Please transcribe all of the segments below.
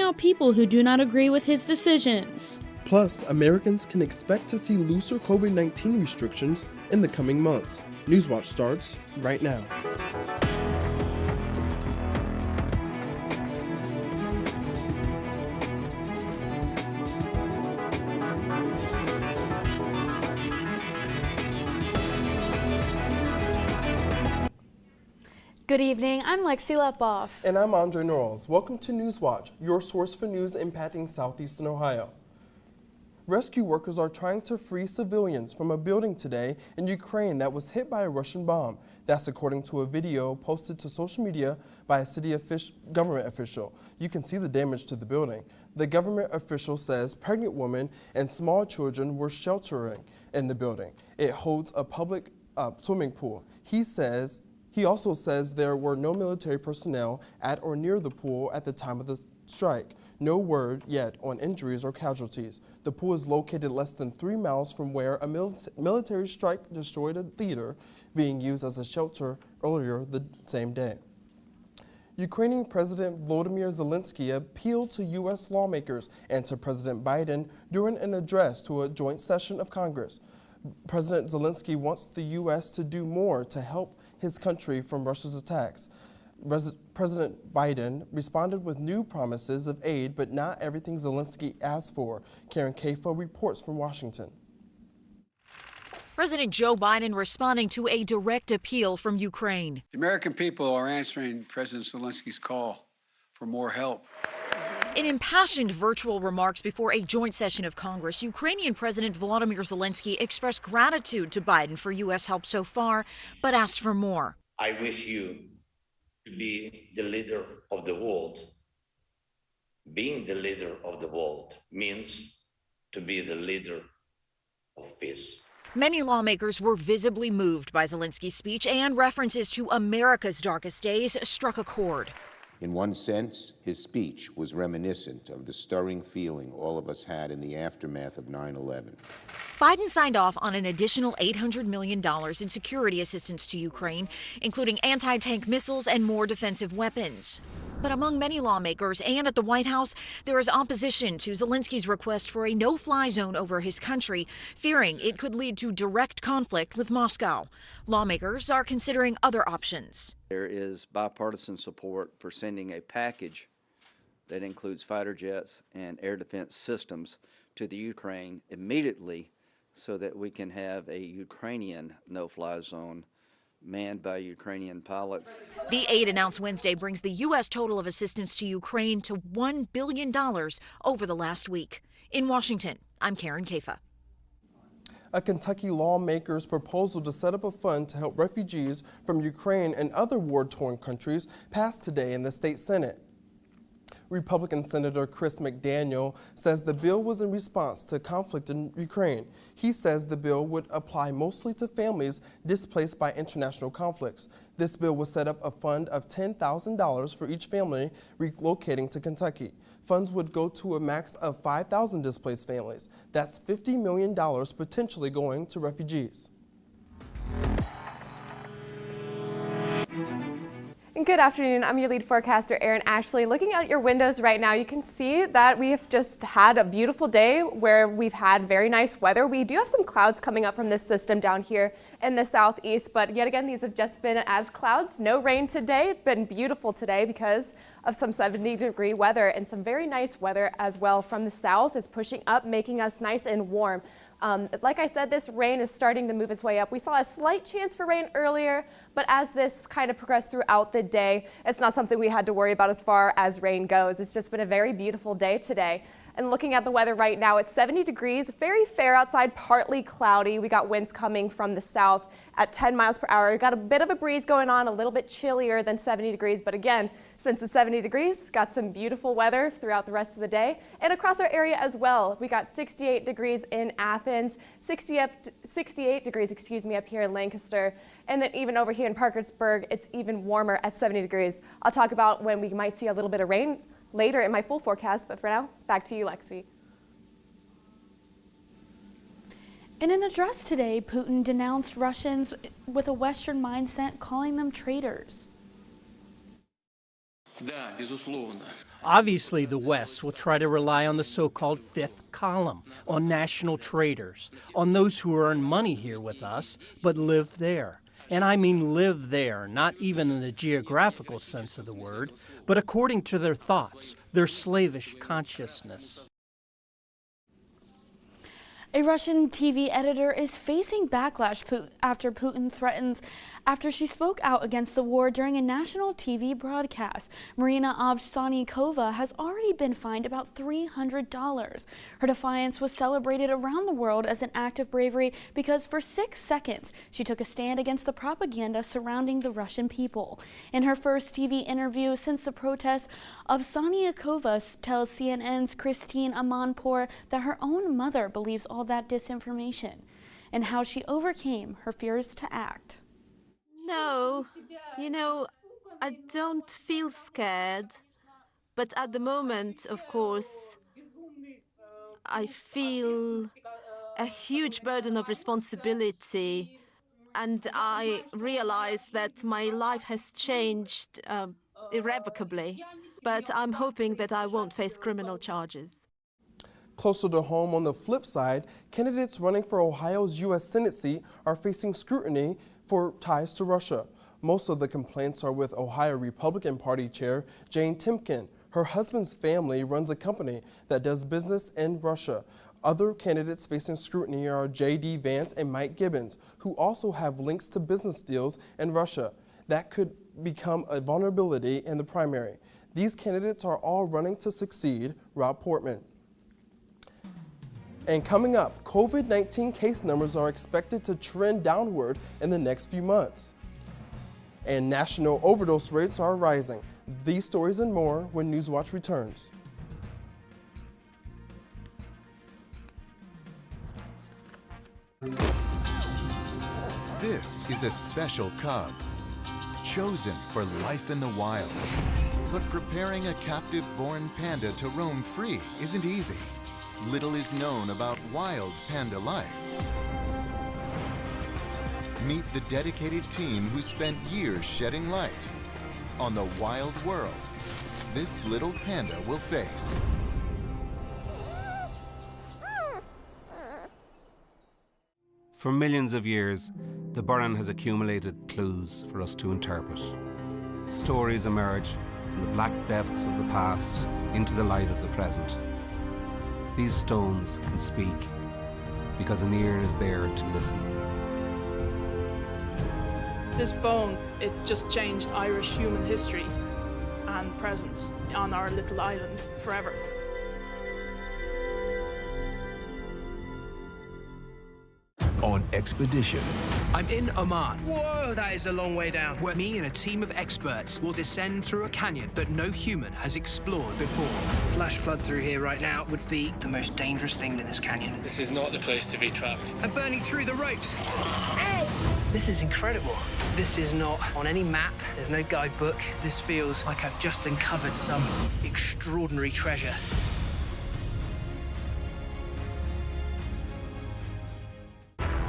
out people who do not agree with his decisions. Plus, Americans can expect to see looser COVID-19 restrictions in the coming months. Newswatch starts right now. Good evening, I'm Lexi Lepoff. And I'm Andre Norrells. Welcome to Newswatch, your source for news impacting southeastern Ohio. Rescue workers are trying to free civilians from a building today in Ukraine that was hit by a Russian bomb. That's according to a video posted to social media by a city government official. You can see the damage to the building. The government official says pregnant women and small children were sheltering in the building. It holds a public swimming pool. He also says there were no military personnel at or near the pool at the time of the strike. No word yet on injuries or casualties. The pool is located less than 3 miles from where a military strike destroyed a theater being used as a shelter earlier the same day. Ukrainian President Volodymyr Zelensky appealed to U.S. lawmakers and to President Biden during an address to a joint session of Congress. President Zelensky wants the U.S. to do more to help his country from Russia's attacks. President Biden responded with new promises of aid, but not everything Zelensky asked for. Karen Kafa reports from Washington. President Joe Biden responding to a direct appeal from Ukraine. The American people are answering President Zelensky's call for more help. In impassioned virtual remarks before a joint session of Congress, Ukrainian President Volodymyr Zelensky expressed gratitude to Biden for U.S. help so far, but asked for more. I wish you to be the leader of the world. Being the leader of the world means to be the leader of peace. Many lawmakers were visibly moved by Zelensky's speech, and references to America's darkest days struck a chord. In one sense, his speech was reminiscent of the stirring feeling all of us had in the aftermath of 9/11. Biden signed off on an additional $800 million in security assistance to Ukraine, including anti-tank missiles and more defensive weapons. But among many lawmakers and at the White House, there is opposition to Zelensky's request for a no-fly zone over his country, fearing it could lead to direct conflict with Moscow. Lawmakers are considering other options. There is bipartisan support for sending a package that includes fighter jets and air defense systems to the Ukraine immediately so that we can have a Ukrainian no-fly zone manned by Ukrainian pilots. The aid announced Wednesday brings the U.S. total of assistance to Ukraine to $1 billion over the last week. In Washington, I'm Karen Kafa. A Kentucky lawmaker's proposal to set up a fund to help refugees from Ukraine and other war-torn countries passed today in the state Senate. Republican Senator Chris McDaniel says the bill was in response to conflict in Ukraine. He says the bill would apply mostly to families displaced by international conflicts. This bill would set up a fund of $10,000 for each family relocating to Kentucky. Funds would go to a max of 5,000 displaced families. That's $50 million potentially going to refugees. Good afternoon, I'm your lead forecaster, Erin Ashley. Looking out your windows right now, you can see that we have just had a beautiful day where we've had very nice weather. We do have some clouds coming up from this system down here in the southeast, but yet again, these have just been as clouds. No rain today. It's been beautiful today because of some 70-degree weather, and some very nice weather as well from the south is pushing up, making us nice and warm. Like I said, this rain is starting to move its way up. We saw a slight chance for rain earlier, but as this kind of progressed throughout the day, it's not something we had to worry about as far as rain goes. It's just been a very beautiful day today. And looking at the weather right now, it's 70 degrees, very fair outside, partly cloudy. We got winds coming from the south at 10 miles per hour. We got a bit of a breeze going on, a little bit chillier than 70 degrees, but again, since it's 70 degrees, got some beautiful weather throughout the rest of the day and across our area as well. We got 68 degrees in Athens, 68 degrees, up here in Lancaster, and then even over here in Parkersburg, it's even warmer at 70 degrees. I'll talk about when we might see a little bit of rain later in my full forecast, but for now, back to you, Lexi. In an address today, Putin denounced Russians with a Western mindset, calling them traitors. Да, безусловно. Obviously, the West will try to rely on the so-called fifth column, on national traders, on those who earn money here with us, but live there. And I mean live there, not even in the geographical sense of the word, but according to their thoughts, their slavish consciousness. A Russian TV editor is facing backlash after Putin threatens after she spoke out against the war during a national TV broadcast. Marina Ovsyannikova has already been fined about $300. Her defiance was celebrated around the world as an act of bravery because for 6 seconds she took a stand against the propaganda surrounding the Russian people. In her first TV interview since the protests, Ovsyannikova tells CNN's Christine Amanpour that her own mother believes all that disinformation and how she overcame her fears to act. No, I don't feel scared, but at the moment, of course, I feel a huge burden of responsibility, and I realize that my life has changed irrevocably, but I'm hoping that I won't face criminal charges. Closer to home, on the flip side, candidates running for Ohio's U.S. Senate seat are facing scrutiny for ties to Russia. Most of the complaints are with Ohio Republican Party Chair Jane Timken. Her husband's family runs a company that does business in Russia. Other candidates facing scrutiny are J.D. Vance and Mike Gibbons, who also have links to business deals in Russia. That could become a vulnerability in the primary. These candidates are all running to succeed. Rob Portman. And coming up, COVID-19 case numbers are expected to trend downward in the next few months. And national overdose rates are rising. These stories and more when Newswatch returns. This is a special cub, chosen for life in the wild. But preparing a captive-born panda to roam free isn't easy. Little is known about wild panda life. Meet the dedicated team who spent years shedding light on the wild world this little panda will face. For millions of years, the burren has accumulated clues for us to interpret. Stories emerge from the black depths of the past into the light of the present. These stones can speak because an ear is there to listen. This bone, it just changed Irish human history and presence on our little island forever. On expedition. I'm in Oman. Whoa, that is a long way down. Where me and a team of experts will descend through a canyon that no human has explored before. Flash flood through here right now would be the most dangerous thing in this canyon. This is not the place to be trapped. I'm burning through the ropes. Hey! This is incredible. This is not on any map. There's no guidebook. This feels like I've just uncovered some extraordinary treasure.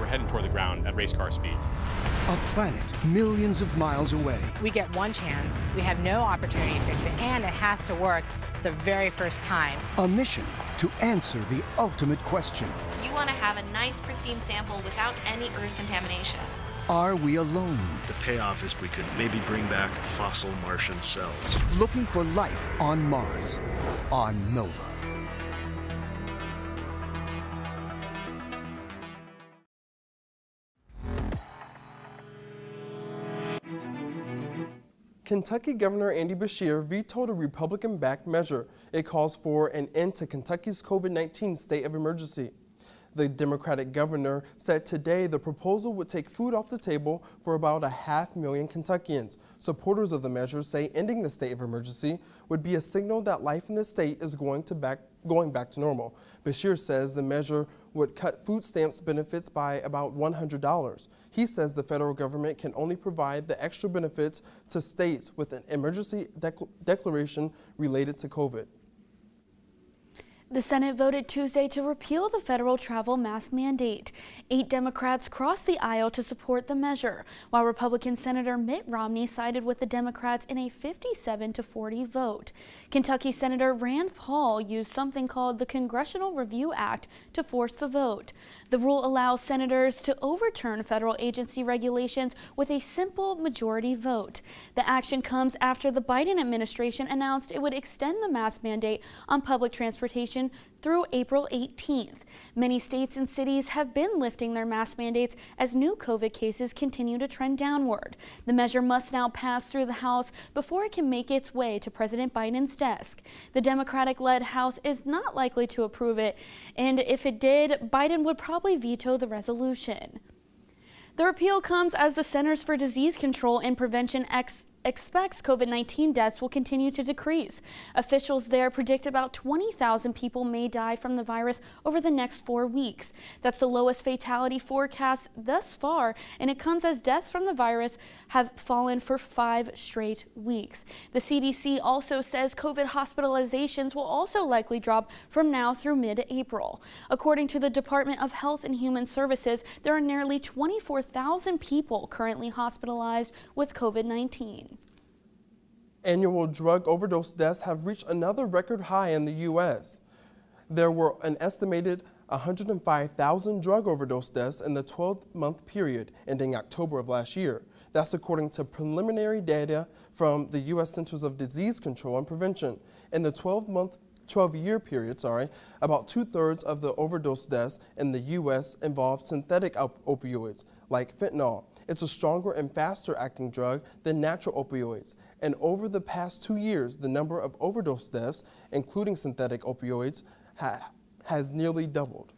Heading toward the ground at race car speeds. A planet millions of miles away. We get one chance, we have no opportunity to fix it, and it has to work the very first time. A mission to answer the ultimate question. You want to have a nice, pristine sample without any Earth contamination. Are we alone? The payoff is we could maybe bring back fossil Martian cells. Looking for life on Mars, on Nova. Kentucky Governor Andy Beshear vetoed a Republican-backed measure. It calls for an end to Kentucky's COVID-19 state of emergency. The Democratic governor said today the proposal would take food off the table for about 500,000 Kentuckians. Supporters of the measure say ending the state of emergency would be a signal that life in the state is going back to normal. Beshear says the measure would cut food stamps benefits by about $100. He says the federal government can only provide the extra benefits to states with an emergency declaration related to COVID. The Senate voted Tuesday to repeal the federal travel mask mandate. 8 Democrats crossed the aisle to support the measure, while Republican Senator Mitt Romney sided with the Democrats in a 57-40 vote. Kentucky Senator Rand Paul used something called the Congressional Review Act to force the vote. The rule allows senators to overturn federal agency regulations with a simple majority vote. The action comes after the Biden administration announced it would extend the mask mandate on public transportation through April 18th. Many states and cities have been lifting their mask mandates as new COVID cases continue to trend downward. The measure must now pass through the House before it can make its way to President Biden's desk. The Democratic-led House is not likely to approve it, and if it did, Biden would probably veto the resolution. The repeal comes as the Centers for Disease Control and Prevention expects COVID-19 deaths will continue to decrease. Officials there predict about 20,000 people may die from the virus over the next 4 weeks. That's the lowest fatality forecast thus far, and it comes as deaths from the virus have fallen for 5 straight weeks. The CDC also says COVID hospitalizations will also likely drop from now through mid-April. According to the Department of Health and Human Services, there are nearly 24,000 people currently hospitalized with COVID-19. Annual drug overdose deaths have reached another record high in the U.S. There were an estimated 105,000 drug overdose deaths in the 12-month period ending October of last year. That's according to preliminary data from the U.S. Centers of Disease Control and Prevention. In the 12-year period, about 2/3 of the overdose deaths in the U.S. involved synthetic opioids like fentanyl. It's a stronger and faster acting drug than natural opioids. And over the past 2 years, the number of overdose deaths, including synthetic opioids, has nearly doubled.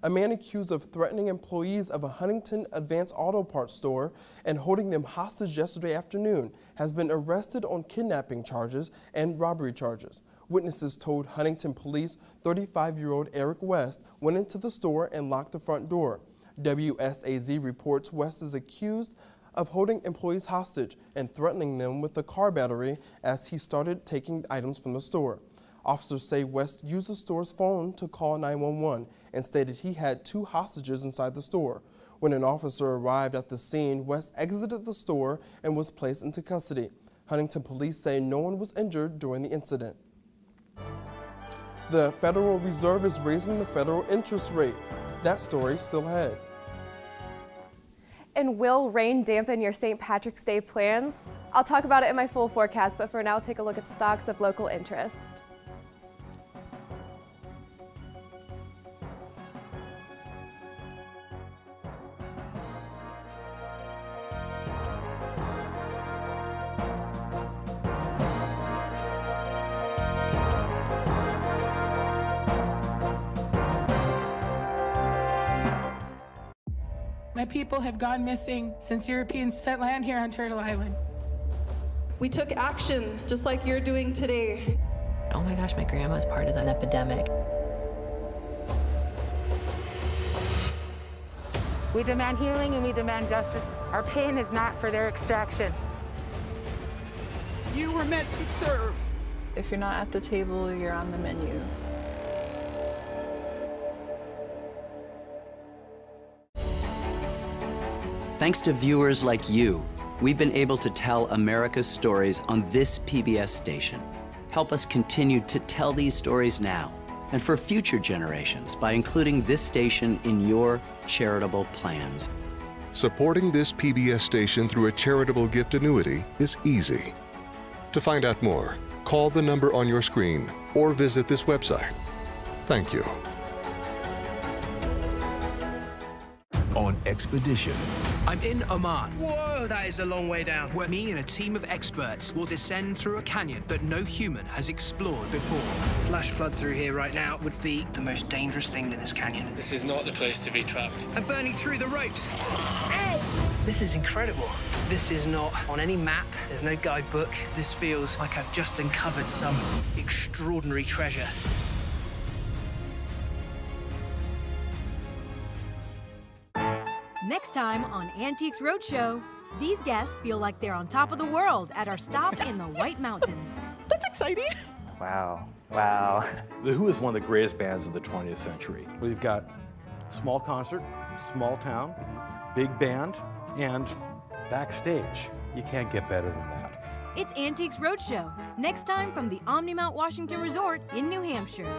A man accused of threatening employees of a Huntington Advanced Auto Parts store and holding them hostage yesterday afternoon has been arrested on kidnapping charges and robbery charges. Witnesses told Huntington police 35-year-old Eric West went into the store and locked the front door. WSAZ reports West is accused of holding employees hostage and threatening them with a car battery as he started taking items from the store. Officers say West used the store's phone to call 911 and stated he had 2 hostages inside the store. When an officer arrived at the scene, West exited the store and was placed into custody. Huntington police say no one was injured during the incident. The Federal Reserve is raising the federal interest rate. That story still ahead. And will rain dampen your St. Patrick's Day plans? I'll talk about it in my full forecast, but for now, take a look at stocks of local interest. My people have gone missing since Europeans set land here on Turtle Island. We took action just like you're doing today. Oh my gosh, my grandma's part of that epidemic. We demand healing and we demand justice. Our pain is not for their extraction. You were meant to serve. If you're not at the table, you're on the menu. Thanks to viewers like you, we've been able to tell America's stories on this PBS station. Help us continue to tell these stories now and for future generations by including this station in your charitable plans. Supporting this PBS station through a charitable gift annuity is easy. To find out more, call the number on your screen or visit this website. Thank you. On expedition. I'm in Oman. Whoa, that is a long way down. Where me and a team of experts will descend through a canyon that no human has explored before. Flash flood through here right now would be the most dangerous thing in this canyon. This is not the place to be trapped. I'm burning through the ropes. Ow! This is incredible. This is not on any map. There's no guidebook. This feels like I've just uncovered some extraordinary treasure. Next time on Antiques Roadshow, these guests feel like they're on top of the world at our stop in the White Mountains. That's exciting. Wow, Wow. The Who is one of the greatest bands of the 20th century. We've got small concert, small town, big band, and backstage. You can't get better than that. It's Antiques Roadshow, next time from the Omni-Mount Washington Resort in New Hampshire.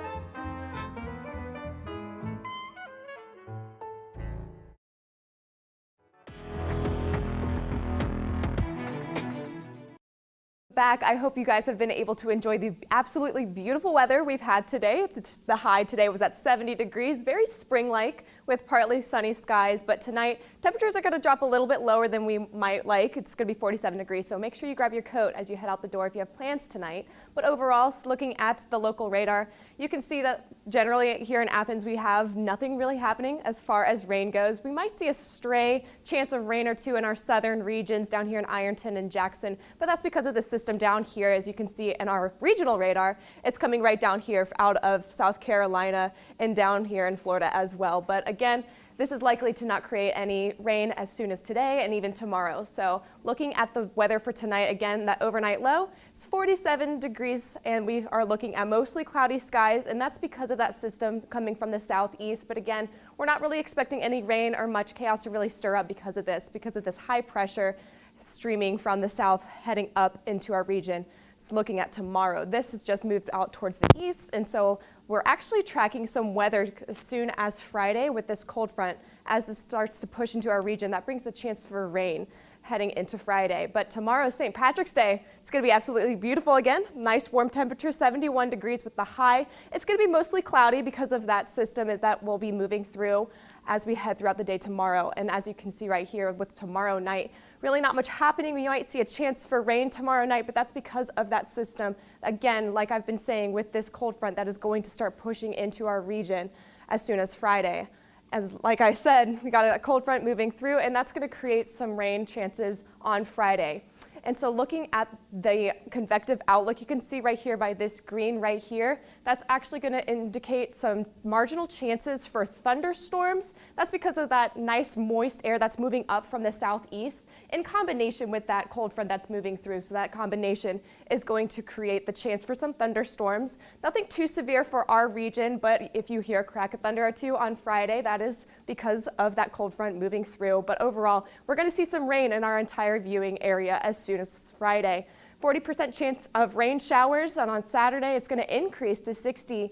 Back. I hope you guys have been able to enjoy the absolutely beautiful weather we've had today. The high today was at 70 degrees, very spring-like with partly sunny skies, but tonight temperatures are going to drop a little bit lower than we might like. It's going to be 47 degrees, so make sure you grab your coat as you head out the door if you have plans tonight. But overall, looking at the local radar, you can see that generally here in Athens we have nothing really happening as far as rain goes. We might see a stray chance of rain or two in our southern regions down here in Ironton and Jackson, but that's because of the system down here. As you can see in our regional radar, it's coming right down here out of South Carolina and down here in Florida as well. But again, this is likely to not create any rain as soon as today and even tomorrow. So looking at the weather for tonight, again, that overnight low is 47 degrees and we are looking at mostly cloudy skies, and that's because of that system coming from the southeast. But again, we're not really expecting any rain or much chaos to really stir up because of this high pressure streaming from the south heading up into our region. So looking at tomorrow, this has just moved out towards the east, and so we're actually tracking some weather as soon as Friday with this cold front. As it starts to push into our region, that brings the chance for rain heading into Friday. But tomorrow, St. Patrick's Day, it's going to be absolutely beautiful again. Nice warm temperature, 71 degrees with the high. It's going to be mostly cloudy because of that system that will be moving through as we head throughout the day tomorrow. And as you can see right here with tomorrow night, really not much happening. We might see a chance for rain tomorrow night, but that's because of that system. Again, like I've been saying, with this cold front that is going to start pushing into our region as soon as Friday. As like I said, we got a cold front moving through, and that's going to create some rain chances on Friday. And so looking at the convective outlook, you can see right here by this green right here, that's actually going to indicate some marginal chances for thunderstorms. That's because of that nice moist air that's moving up from the southeast in combination with that cold front that's moving through. So that combination is going to create the chance for some thunderstorms. Nothing too severe for our region, but if you hear a crack of thunder or two on Friday, that is because of that cold front moving through. But overall, we're going to see some rain in our entire viewing area as soon as Friday. 40% chance of rain showers, and on Saturday it's going to increase to 60%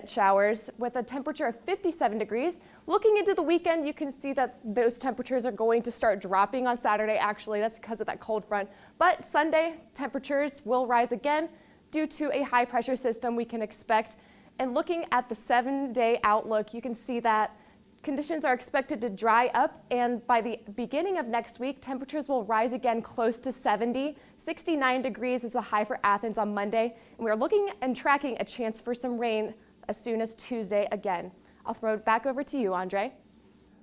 showers with a temperature of 57 degrees. Looking into the weekend, you can see that those temperatures are going to start dropping on Saturday. Actually, that's because of that cold front. But Sunday, temperatures will rise again due to a high pressure system we can expect. And looking at the 7-day outlook, you can see that conditions are expected to dry up, and by the beginning of next week, temperatures will rise again close to 70. 69 degrees is the high for Athens on Monday, and we're looking and tracking a chance for some rain as soon as Tuesday again. I'll throw it back over to you, Andre.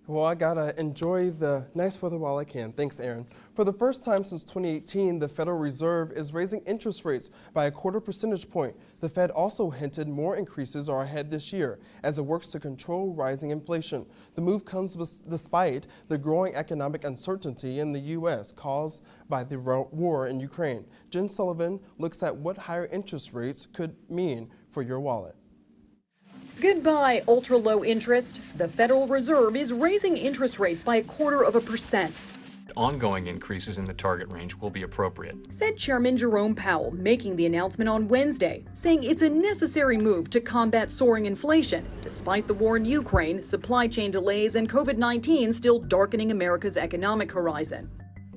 Well, I gotta enjoy the nice weather while I can. Thanks, Aaron. For the first time since 2018, the Federal Reserve is raising interest rates by a 1/4 percentage point. The Fed also hinted more increases are ahead this year as it works to control rising inflation. The move comes despite the growing economic uncertainty in the U.S. caused by the war in Ukraine. Jen Sullivan looks at what higher interest rates could mean for your wallet. Goodbye ultra-low interest. The Federal Reserve is raising interest rates by 1/4%. Ongoing increases in the target range will be appropriate. Fed Chairman Jerome Powell making the announcement on Wednesday, saying it's a necessary move to combat soaring inflation, despite the war in Ukraine, supply chain delays, and COVID-19 still darkening America's economic horizon.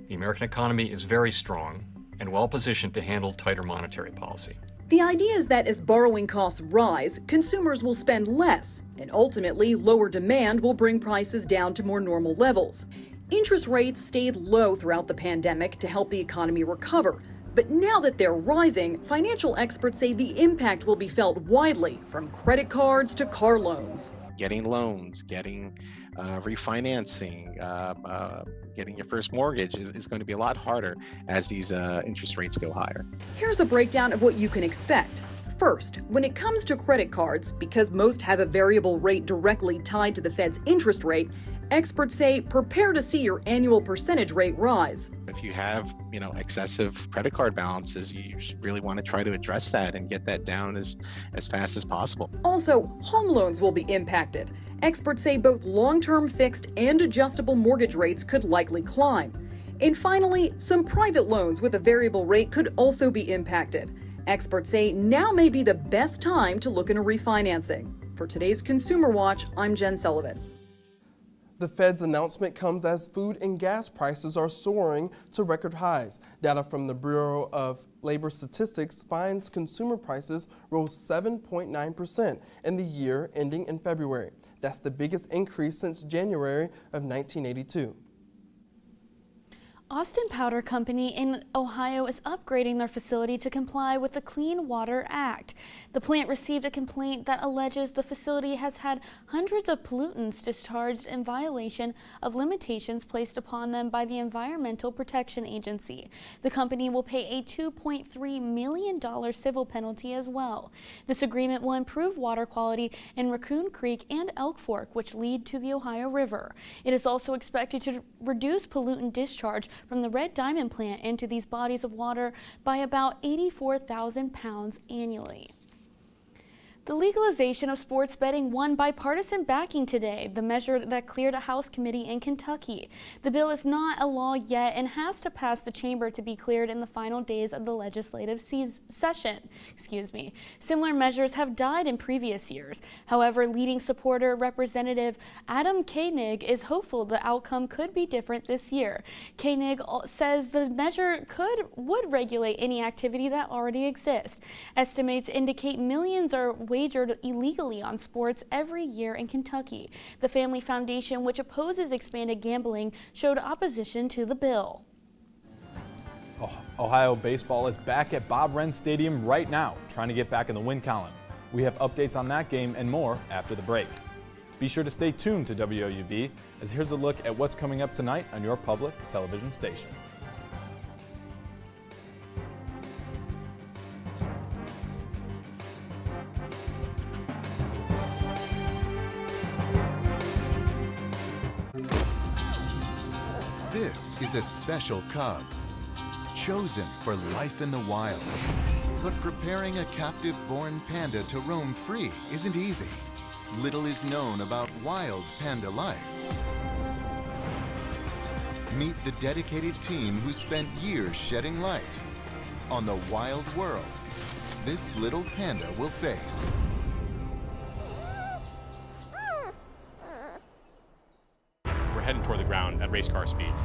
The American economy is very strong and well positioned to handle tighter monetary policy. The idea is that as borrowing costs rise, consumers will spend less, and ultimately lower demand will bring prices down to more normal levels. Interest rates stayed low throughout the pandemic to help the economy recover. But now that they're rising, financial experts say the impact will be felt widely, from credit cards to car loans. Getting loans, getting refinancing, getting your first mortgage is going to be a lot harder as these interest rates go higher. Here's a breakdown of what you can expect. First, when it comes to credit cards, because most have a variable rate directly tied to the Fed's interest rate, Experts say prepare to see your annual percentage rate rise. If you have, excessive credit card balances, you really want to try to address that and get that down as fast as possible. Also, home loans will be impacted. Experts say both long-term fixed and adjustable mortgage rates could likely climb. And finally, some private loans with a variable rate could also be impacted. Experts say now may be the best time to look into refinancing. For today's Consumer Watch, I'm Jen Sullivan. The Fed's announcement comes as food and gas prices are soaring to record highs. Data from the Bureau of Labor Statistics finds consumer prices rose 7.9% in the year ending in February. That's the biggest increase since January of 1982. Austin Powder Company in Ohio is upgrading their facility to comply with the Clean Water Act. The plant received a complaint that alleges the facility has had hundreds of pollutants discharged in violation of limitations placed upon them by the Environmental Protection Agency. The company will pay a $2.3 million civil penalty as well. This agreement will improve water quality in Raccoon Creek and Elk Fork, which lead to the Ohio River. It is also expected to reduce pollutant discharge from the Red Diamond plant into these bodies of water by about 84,000 pounds annually. The legalization of sports betting won bipartisan backing today, the measure that cleared a House committee in Kentucky. The bill is not a law yet and has to pass the chamber to be cleared in the final days of the legislative session. Similar measures have died in previous years. However, leading supporter Representative Adam Koenig is hopeful the outcome could be different this year. Koenig says the measure would regulate any activity that already exists. Estimates indicate millions are wagered illegally on sports every year in Kentucky. The Family Foundation, which opposes expanded gambling, showed opposition to the bill. Ohio baseball is back at Bob Wren Stadium right now, trying to get back in the win column. We have updates on that game and more after the break. Be sure to stay tuned to WOUB, as here's a look at what's coming up tonight on your public television station. This is a special cub, chosen for life in the wild. But preparing a captive-born panda to roam free isn't easy. Little is known about wild panda life. Meet the dedicated team who spent years shedding light on the wild world this little panda will face. Heading toward the ground at race car speeds.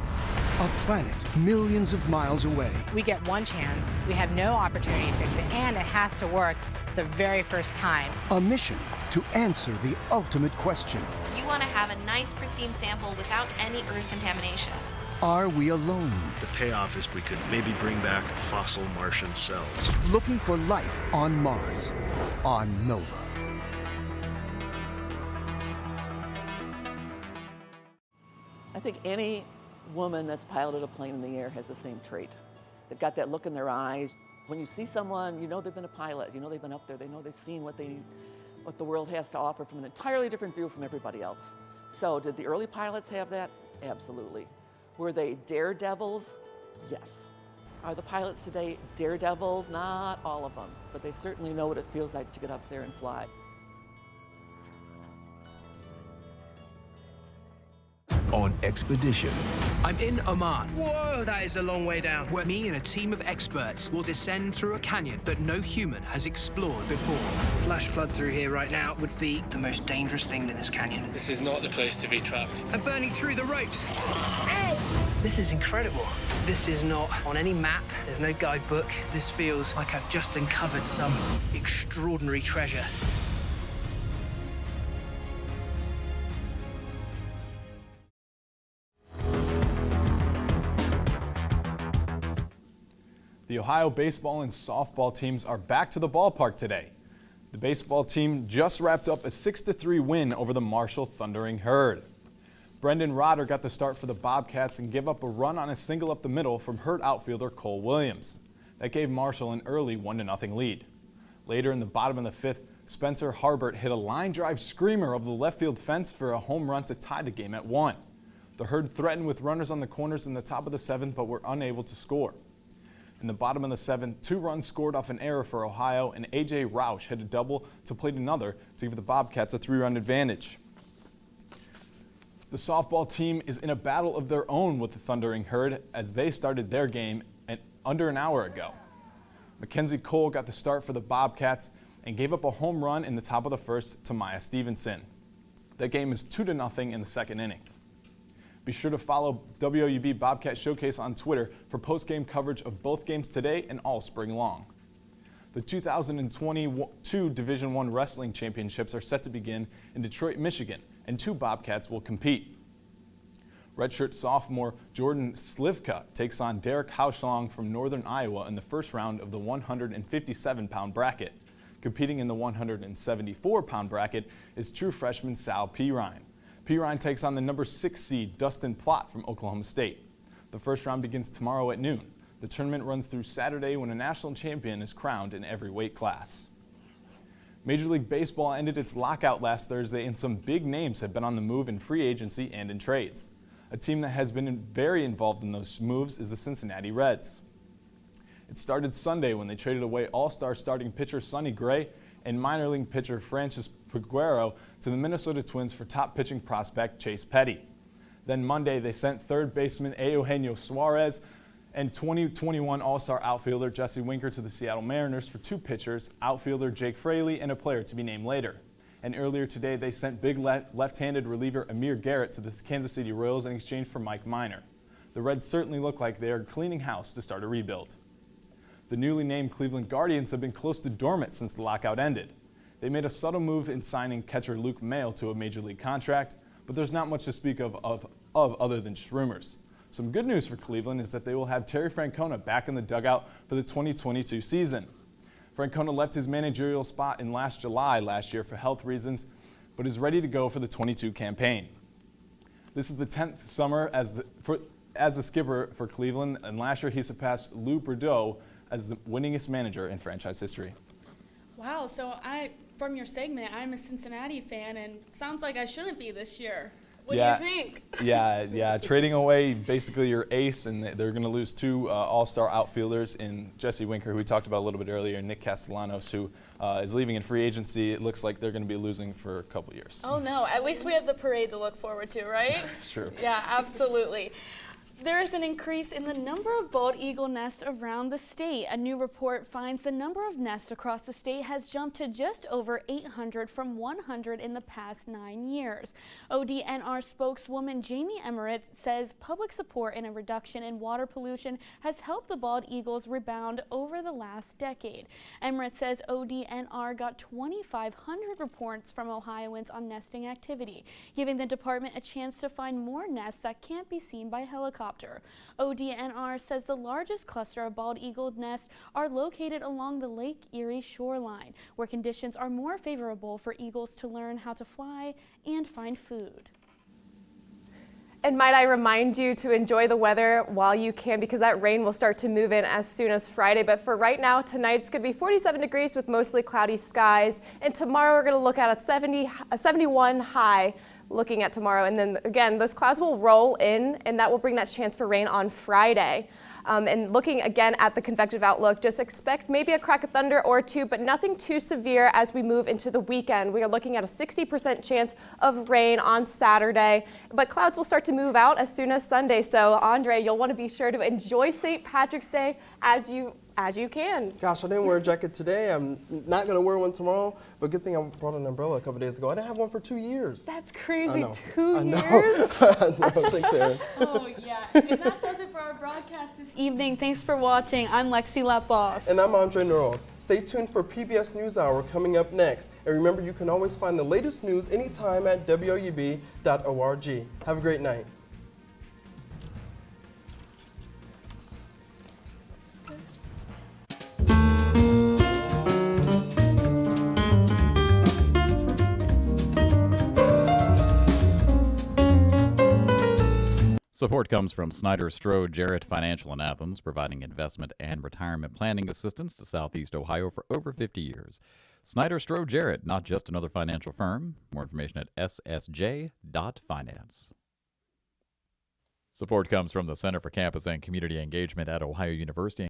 A planet millions of miles away. We get one chance, we have no opportunity to fix it, and it has to work the very first time. A mission to answer the ultimate question. You want to have a nice, pristine sample without any earth contamination. Are we alone? The payoff is we could maybe bring back fossil Martian cells. Looking for life on Mars, on Nova. I think any woman that's piloted a plane in the air has the same trait. They've got that look in their eyes. When you see someone, you know they've been a pilot, you know they've been up there, they know they've seen what the world has to offer from an entirely different view from everybody else. So did the early pilots have that? Absolutely. Were they daredevils? Yes. Are the pilots today daredevils? Not all of them, but they certainly know what it feels like to get up there and fly. On expedition. I'm in Oman. Whoa, that is a long way down. Where me and a team of experts will descend through a canyon that no human has explored before. Flash flood through here right now would be the most dangerous thing in this canyon. This is not the place to be trapped. I'm burning through the ropes. Ow! This is incredible. This is not on any map. There's no guidebook. This feels like I've just uncovered some extraordinary treasure. The Ohio baseball and softball teams are back to the ballpark today. The baseball team just wrapped up a 6-3 win over the Marshall Thundering Herd. Brendan Rodder got the start for the Bobcats and gave up a run on a single up the middle from Herd outfielder Cole Williams. That gave Marshall an early 1-0 lead. Later in the bottom of the 5th, Spencer Harbert hit a line drive screamer over the left field fence for a home run to tie the game at 1. The Herd threatened with runners on the corners in the top of the 7th, but were unable to score. In the bottom of the 7th, 2 runs scored off an error for Ohio, and A.J. Roush hit a double to plate another to give the Bobcats a 3-run advantage. The softball team is in a battle of their own with the Thundering Herd as they started their game under an hour ago. Mackenzie Cole got the start for the Bobcats and gave up a home run in the top of the 1st to Maya Stevenson. That game is 2-0 in the 2nd inning. Be sure to follow WOUB Bobcat Showcase on Twitter for post-game coverage of both games today and all spring long. The 2022 Division I Wrestling Championships are set to begin in Detroit, Michigan, and 2 Bobcats will compete. Redshirt sophomore Jordan Slivka takes on Derek Hauschlong from Northern Iowa in the first round of the 157-pound bracket. Competing in the 174-pound bracket is true freshman Sal Pirine. Pirine takes on the number 6 seed Dustin Plott from Oklahoma State. The first round begins tomorrow at noon. The tournament runs through Saturday when a national champion is crowned in every weight class. Major League Baseball ended its lockout last Thursday, and some big names have been on the move in free agency and in trades. A team that has been very involved in those moves is the Cincinnati Reds. It started Sunday when they traded away all-star starting pitcher Sonny Gray and minor league pitcher Francis Peguero to the Minnesota Twins for top pitching prospect Chase Petty. Then Monday they sent third baseman Eugenio Suarez and 2021 all-star outfielder Jesse Winker to the Seattle Mariners for 2 pitchers, outfielder Jake Fraley, and a player to be named later. And earlier today, they sent big left-handed reliever Amir Garrett to the Kansas City Royals in exchange for Mike Minor. The Reds certainly look like they are cleaning house to start a rebuild. The newly named Cleveland Guardians have been close to dormant since the lockout ended. They made a subtle move in signing catcher Luke Maile to a major league contract, but there's not much to speak of other than just rumors. Some good news for Cleveland is that they will have Terry Francona back in the dugout for the 2022 season. Francona left his managerial spot in July last year for health reasons, but is ready to go for the 22 campaign. This is the 10th summer as the skipper for Cleveland, and last year he surpassed Lou Bordeaux as the winningest manager in franchise history. Wow, so from your segment, I'm a Cincinnati fan, and sounds like I shouldn't be this year. What do you think? Yeah. Trading away basically your ace, and they're going to lose 2 all-star outfielders in Jesse Winker, who we talked about a little bit earlier, and Nick Castellanos, who is leaving in free agency. It looks like they're going to be losing for a couple years. Oh, no. At least we have the parade to look forward to, right? That's true. Yeah, absolutely. There is an increase in the number of bald eagle nests around the state. A new report finds the number of nests across the state has jumped to just over 800 from 100 in the past 9 years. ODNR spokeswoman Jamie Emmerich says public support and a reduction in water pollution has helped the bald eagles rebound over the last decade. Emmerich says ODNR got 2,500 reports from Ohioans on nesting activity, giving the department a chance to find more nests that can't be seen by helicopter. ODNR says the largest cluster of bald eagle nests are located along the Lake Erie shoreline, where conditions are more favorable for eagles to learn how to fly and find food. And might I remind you to enjoy the weather while you can, because that rain will start to move in as soon as Friday. But for right now, tonight's going to be 47 degrees with mostly cloudy skies. And tomorrow we're going to look at a 71 high. Looking at tomorrow, and then again those clouds will roll in, and that will bring that chance for rain on Friday. And looking again at the convective outlook, just expect maybe a crack of thunder or 2, but nothing too severe as we move into the weekend. We are looking at a 60% chance of rain on Saturday, but clouds will start to move out as soon as Sunday. So Andre, you'll want to be sure to enjoy St. Patrick's Day as you can. Gosh, I didn't wear a jacket today. I'm not going to wear one tomorrow, but good thing I brought an umbrella a couple days ago. I didn't have one for 2 years. That's crazy. I know. 2 I know. years? I know. Thanks, Erin. Oh, yeah. And that does it for our broadcast this evening. Thanks for watching. I'm Lexi Lepoff. And I'm Andre Neuros. Stay tuned for PBS NewsHour coming up next. And remember, you can always find the latest news anytime at WOUB.org. Have a great night. Support comes from Snyder Strode Jarrett Financial in Athens, providing investment and retirement planning assistance to Southeast Ohio for over 50 years. Snyder Strode Jarrett, not just another financial firm. More information at ssj.finance. Support comes from the Center for Campus and Community Engagement at Ohio University.